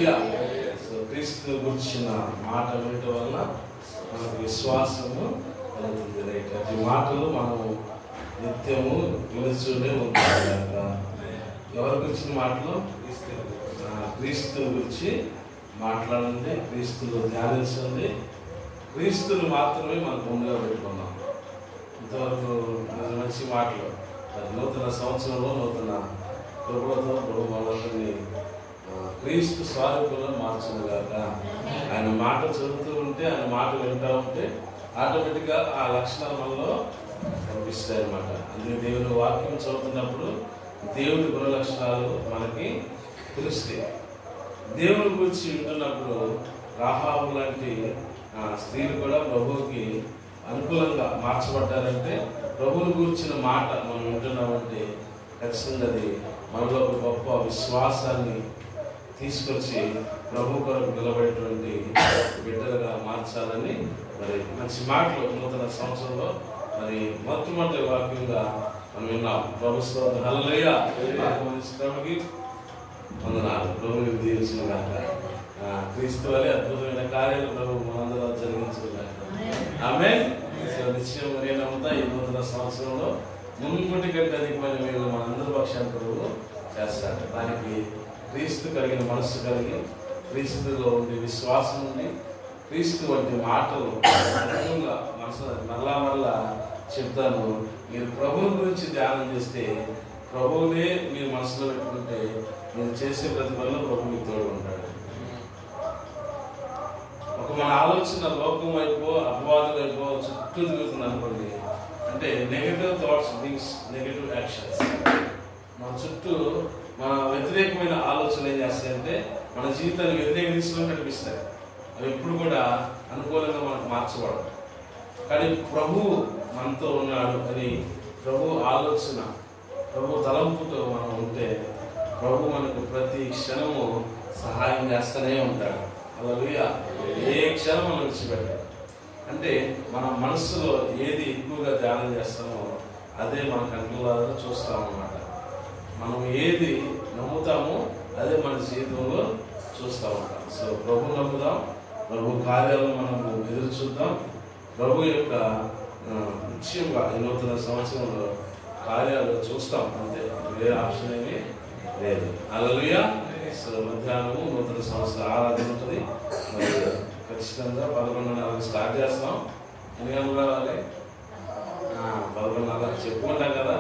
హల్లెలూయా. So క్రీస్తు గురించిన మాట వినటం వలన మనకు విశ్వాసము కలుగుతుంది. రైట్, అటు మాటలు మనము నిత్యము వినుచూనే ఉంటాయి. ఎవరి గురించిన మాటలు? క్రీస్తు గురించి మాట్లాడండి, క్రీస్తులు ధ్యానించండి. క్రీస్తులు మాత్రమే మనకు ముందుగా పెట్టుకున్నాం. ఇంతవరకు మంచి మాటలు. నూతన సంవత్సరంలో నూతన కృపలతో ప్రభు మనందరినీ క్రీస్తు స్వరూపంలో మార్చునుగాక. ఆయన మాట చదువుతూ ఉంటే, ఆయన మాట వింటూ ఉంటే ఆటోమేటిక్గా ఆ లక్షణాలు మనలో కనిపిస్తాయి అన్నమాట. అందుకే దేవుని వాక్యం చదువుతున్నప్పుడు దేవుని గుణ లక్షణాలు మనకి తెలుస్తాయి. దేవుని గురించి వింటున్నప్పుడు రాహాబు లాంటి స్త్రీలు కూడా ప్రభువుకి అనుకూలంగా మార్చబడ్డారంటే, ప్రభువుని గురించిన మాట మనం వింటున్నామంటే ఖచ్చితంగా అది మనలో ఒక గొప్ప విశ్వాసాన్ని తీసుకొచ్చి ప్రభు కొరకు నిలబడేటువంటి బిడ్డలుగా మార్చాలని మరి మంచి మాటలు నూతన సంవత్సరంలో మరి మొట్టమొదటి వాక్యంగా మనం విన్నాం. ప్రభు స్తోత్రం, హల్లెలూయా. శ్రమకి వందనాలు. ప్రభువుని దీవించిన గాక. క్రీస్తు వలె అద్భుతమైన కార్యాలు ప్రభు మనందరూ జరిగించిన గాక. ఆమేన్. నిశ్చయం నేను నమ్ముతా ఈ నూతన సంవత్సరంలో మున్ముంటి కంటే అధికమైన మీరు మనందరి పక్షాన్ని ప్రభు చేస్తాడు. దానికి క్రీస్తు కలిగిన మనస్సు కలిగి, క్రీస్తులో ఉండి విశ్వాసం ఉండి, క్రీస్తు వంటి మాటలు మనసు మరలా చెప్తాను. మీరు ప్రభువుని గురించి ధ్యానం చేస్తే, ప్రభువునే మీరు మనసులో పెట్టుకుంటే, మీరు చేసే ప్రతి పనిలో ప్రభు మీకు తోడు ఉంటాడు. ఒక మన ఆలోచన లోకం వైపు, అపవాదం వైపు చుట్టూ తిరుగుతుంది అనుకోండి, అంటే negative thoughts things, negative actions మన చుట్టూ మన వ్యతిరేకమైన ఆలోచనలు ఏం చేస్తాయంటే మన జీవితాన్ని వ్యతిరేక దిశలో నడిపిస్తాయి. అవి ఎప్పుడు కూడా అనుకూలంగా మనకు మార్చబడదు. కానీ ప్రభు మనతో ఉన్నాడు అని ప్రభు ఆలోచన, ప్రభు తలంపుతో మనం ఉంటే ప్రభు మనకు ప్రతి క్షణము సహాయం చేస్తూనే ఉంటాడు. హల్లెలూయా. ఏ క్షణం మనం విడిచిపెట్టాడు. అంటే మన మనస్సులో ఏది ఎక్కువగా ధ్యానం చేస్తామో అదే మన కంట్లో చూస్తాం అన్నమాట. మనం ఏది నమ్ముతామో అదే మన జీవితంలో చూస్తూ ఉంటాం. సో ప్రభు నమ్ముదాం, ప్రభు కార్యాలను మనం ఎదురు చూద్దాం. ప్రభు యొక్క నిశ్చయంగా ఈ నూతన సంవత్సరంలో కార్యాలు చూస్తాం, అంతే, వేరే ఆప్షన్ ఏమీ లేదు. హల్లెలూయా. సో మధ్యాహ్నము నూతన సంవత్సర ఆరాధన ఉంటుంది. మరి ఖచ్చితంగా 11:30 స్టార్ట్ చేస్తాం. ఎన్ని గంటలు రావాలి? 11:30 చెప్పుకుంటాం కదా,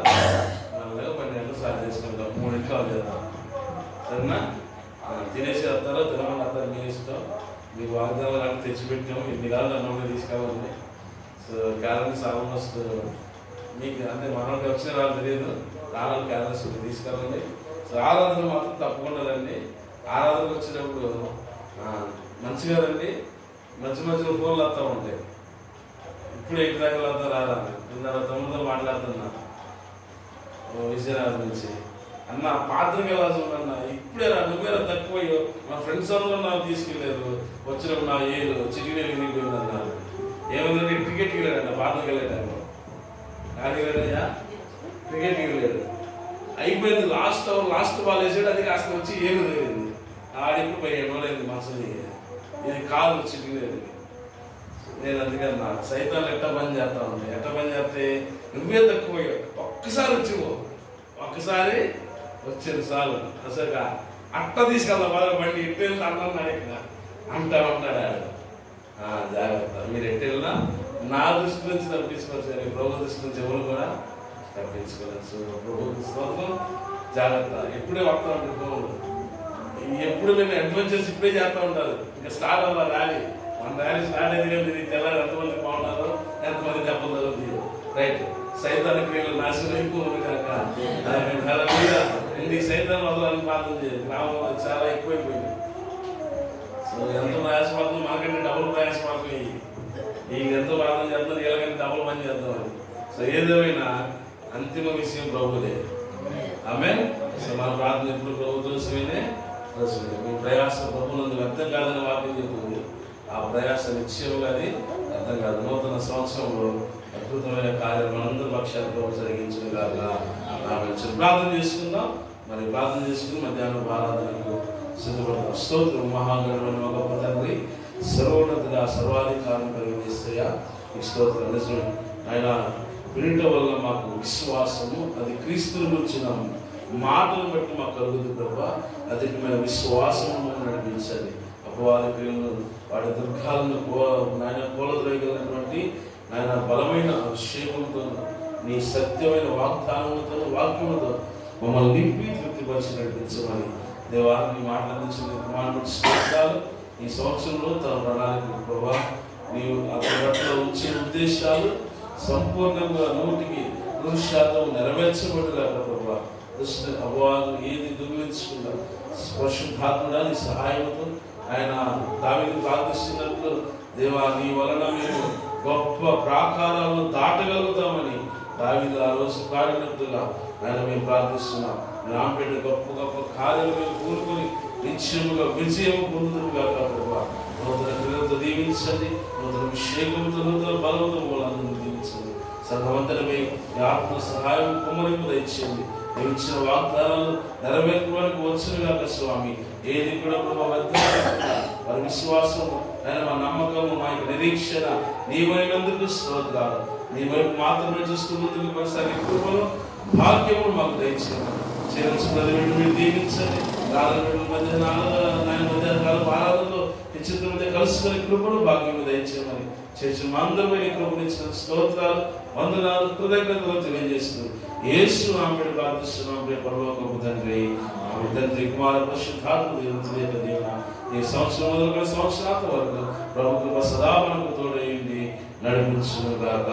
మళ్ళీ 12 గంటలు స్టార్ట్ చేసుకుంటాం. 3 నిమిషాలు చేద్దాం, సరేనా? తినేసి వస్తారో తినమని వస్తారు, మీ ఇష్టం. మీకు వాగ్దానాలు కానీ తెచ్చిపెట్టాము, ఎన్ని కాదు అన్నప్పుడు తీసుకెళ్ళండి. సో క్యాలరీస్ ఆల్మోస్ట్ మీకు అంటే మనకి వచ్చిన రాళ్ళు తెలియదు, రాళ్ళు క్యాలరీస్ తీసుకెళ్ళండి. సో ఆరాధన మాత్రం తప్పకుండా రండి. ఆరాధనకు వచ్చినప్పుడు మంచిగా రండి. మధ్య మధ్యలో ఫోన్లు వస్తూ ఉంటాయి. ఇప్పుడు ఎక్కడ దాకా వస్తా రారా, 9 మాట్లాడుతున్నా విజయనగరం నుంచి. అన్న పాత్రకి ఎలా చూడన్నా, ఇప్పుడే రా, నువ్వేరా తక్కువ, మా ఫ్రెండ్స్ అందరూ నాకు తీసుకెళ్ళారు, వచ్చినప్పుడు నా ఏలు చిటికీలు విరిగిపోయింది అన్నారు. ఏమైందంటే క్రికెట్కి వెళ్ళాడంట, పాత్రకి వెళ్ళాడు. ఆడికి వెళ్ళాయా? క్రికెట్కి వెళ్ళాడు. అయిపోయింది, లాస్ట్ బాల్ వేసాడు, అది కాస్త వచ్చి ఏమి తగిలింది. ఆడికి 15 రోజులైంది మనసు, ఇది కాలు చిటికలేదు. నేను అందుకన్నా సైతాన్ని ఎట్ట పని చేస్తా ఉంది. ఎట్ట పని చేస్తే నువ్వే తక్కువ, ఒక్కసారి వచ్చిపో, ఒక్కసారి వచ్చేది చాలు. అసలు అట్ట తీసుకెళ్తా బాగా బండి ఎట్టు వెళ్తే అన్నం అడిగిన అంటా ఉంటాడు ఆడు. జాగ్రత్త, మీరు ఎట్టు వెళ్ళినా నా దృష్టి నుంచి తప్పించుకోవచ్చు, ప్రభు దృష్టి నుంచి ఎవరు కూడా తప్పించుకోవచ్చు. ప్రభు స్తోత్రం. జాగ్రత్త, ఎప్పుడే వస్తూ ఉంటుంది ఫోన్లు, ఎప్పుడు నేను అడ్వెంచర్స్ ఇప్పుడే చేస్తూ ఉంటారు. ఇంకా స్టార్ట్ అవ్వాలి ర్యాలీ, మన ర్యాలీ స్టార్ట్ అయింది కదా, మీకు తెల్లారు ఎంతమంది బాగున్నారు, ఎంతమంది దెబ్బలు జరుగుతుంది. రైట్, సైతాన్ క్రియలు నాశనం అయిపోతుంది కాక. ఈ సైతాన్ వదలని ప్రార్థన చేయాలి. గ్రామంలో చాలా ఎక్కువైపోయింది. సో ఎంతో ప్రయాసపడుతుంది, మనకంటే డబుల్ ప్రయాసపడుతుంది. ఈ ఎంతో ప్రార్థన చేస్తున్నారు, వీళ్ళకంటే డబుల్ పని చేద్దామని. సో ఏదేమైనా అంతిమ విషయం ప్రభుదే. ఆమేన్. సో మన ప్రార్థన ఎప్పుడు ప్రభు కోసమేనే. మీ ప్రయాస ప్రభునందు వ్యర్థం కాదని వాక్యం చెబుతుంది. ఆ ప్రయాస నిశ్చయంగా అది అర్థం కాదు. నూతన సంవత్సరంలో అద్భుతమైన కార్యాలు మనందరి పక్షాలతో జరిగించిన కాక ప్రార్థన చేసుకుందాం. మరి ప్రార్థన చేసుకుని మధ్యాహ్నం ఆరాధనకు సిద్ధపడతాం. స్తోత్రం. మహాగణుడైన మా గొప్ప తండ్రి, సర్వోన్నతుడా, సర్వాధికారం కలిగిన యేసయ్యా, ఈ స్తోత్రం. నిజమే ఆయన వినటం వల్ల మాకు విశ్వాసము, అది క్రీస్తుని గురించిన మాటలు బట్టి మాకు కలుగుతుంది ప్రభా. అధికమైన విశ్వాసము మనం నడిపించాలి. అపవాది క్రియలను, వాడి దుర్గాలను నాయన కూలద్రోయగలిగినటువంటి నాయన బలమైన అభిషేకంతో, నీ సత్యమైన వాగ్దానంతో, వాక్యములతో మమ్మల్ని నింపి తృప్తిపరిచి నడిపించమని దేవా, నీ మాటలందించిన స్తోత్రాలు. ఈ సంవత్సరంలో తన ప్రణాళిక ప్రభా, నీవు అతని పట్ల ఉంచే ఉద్దేశాలు సంపూర్ణంగా 100% నెరవేర్చబడలేక ప్రభా, దుష్ట అపవాదు ఏది దొంగిలించకుండా పరిశుద్ధాత్ముడా నీ సహాయంతో ఆయన దావీదు ప్రార్థిస్తున్నట్లు దేవా, నీ వలన మేము గొప్ప ప్రాకారాలను దాటగలుగుతామని దావీదు ఆ రోజు పాడినట్టుగా ఆయన మేము ప్రార్థిస్తున్నాం. రాంపేట గొప్ప గొప్ప కార్యాలు మేము కూరుకొని నిత్యముగా విజయము పొందుతుగా ప్రభావ. నూతన క్రియలతో దీవించండి, నూతన అభిషేకంతో, నూతన బలంతో వాళ్ళందరూ దీవించండి. సంఘవంతనమై ఆత్మ సహాయం కుమ్మరింపు దయచేయండి. ఇచ్చిన వాగ్దానాలు నెరవేర్చడానికి వచ్చినగాక స్వామి. ఏది కూడా వారి విశ్వాసం, మా నమ్మకము, మా యొక్క నిరీక్షణ నీవైనందుకు స్తోత్రాలు. నీ వైపు మాత్రమే చూస్తూ ముందుకు కొనసాగే కృపను, భాగ్యమును మాకు దయచేయండి. చేర్చుకున్నది మీరు దీవించండి. మధ్యాహ్నాలు వారాలలో నిశ్చిత మధ్య కలుసుకునే కృపను, భాగ్యము దయచేయమని చేసిన అందరమైన కృపనిచ్చిన స్తోత్రాలు, వందనాలు, కృతజ్ఞతలు తెలియజేస్తూ యేసు నామమున ప్రార్థిస్తున్నాం. పరలోకపు తండ్రి, ఆమె తండ్రి, కుమార పరిశుద్ధాత్మ దేవుడా, ఈ సంవత్సరం మొదలుకొని సంవత్సరాల వరకు ప్రభు కృప సదా మనకు తోడైంది నడిపించును గాక.